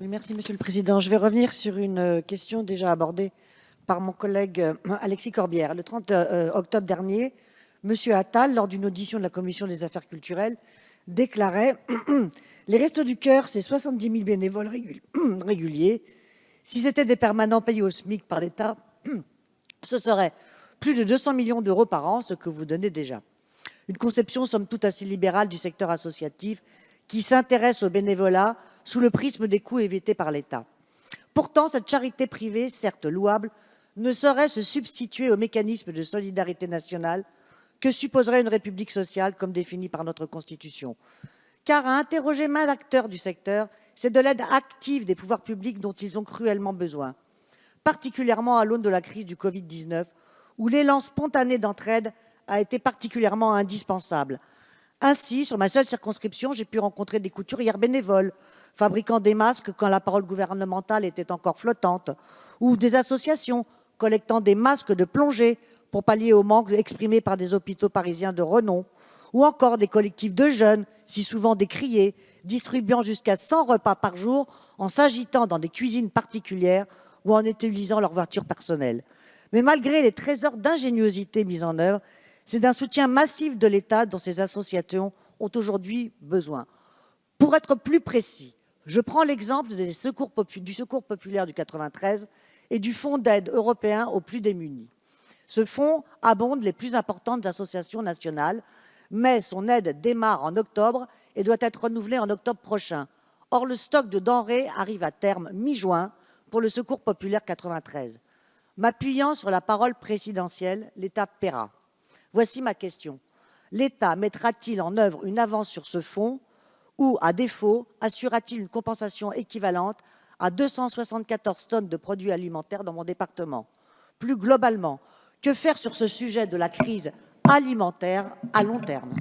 Oui, merci Monsieur le Président. Je vais revenir sur une question déjà abordée par mon collègue Alexis Corbière. Le 30 octobre dernier, Monsieur Attal, lors d'une audition de la Commission des affaires culturelles, déclarait « Les Restos du Cœur, c'est 70 000 bénévoles réguliers. Si c'était des permanents payés au SMIC par l'État, ce serait plus de 200 millions d'euros par an, ce que vous donnez déjà. » Une conception somme toute assez libérale du secteur associatif qui s'intéresse au bénévolat sous le prisme des coûts évités par l'État. Pourtant, cette charité privée, certes louable, ne saurait se substituer au mécanisme de solidarité nationale que supposerait une république sociale comme définie par notre Constitution. Car à interroger main d'acteurs du secteur, c'est de l'aide active des pouvoirs publics dont ils ont cruellement besoin, particulièrement à l'aune de la crise du Covid-19, où l'élan spontané d'entraide a été particulièrement indispensable. Ainsi, sur ma seule circonscription, j'ai pu rencontrer des couturières bénévoles, fabriquant des masques quand la parole gouvernementale était encore flottante, ou des associations collectant des masques de plongée pour pallier au manque exprimé par des hôpitaux parisiens de renom, ou encore des collectifs de jeunes, si souvent décriés, distribuant jusqu'à 100 repas par jour en s'agitant dans des cuisines particulières ou en utilisant leur voiture personnelle. Mais malgré les trésors d'ingéniosité mis en œuvre, c'est d'un soutien massif de l'État dont ces associations ont aujourd'hui besoin. Pour être plus précis, je prends l'exemple du Secours populaire du 93 et du Fonds d'aide européen aux plus démunis. Ce fonds abonde les plus importantes associations nationales, mais son aide démarre en octobre et doit être renouvelée en octobre prochain. Or, le stock de denrées arrive à terme mi-juin pour le Secours populaire 93. M'appuyant sur la parole présidentielle, l'État paiera. Voici ma question. L'État mettra-t-il en œuvre une avance sur ce fonds ou, à défaut, assurera-t-il une compensation équivalente à 274 tonnes de produits alimentaires dans mon département? Plus globalement, que faire sur ce sujet de la crise alimentaire à long terme?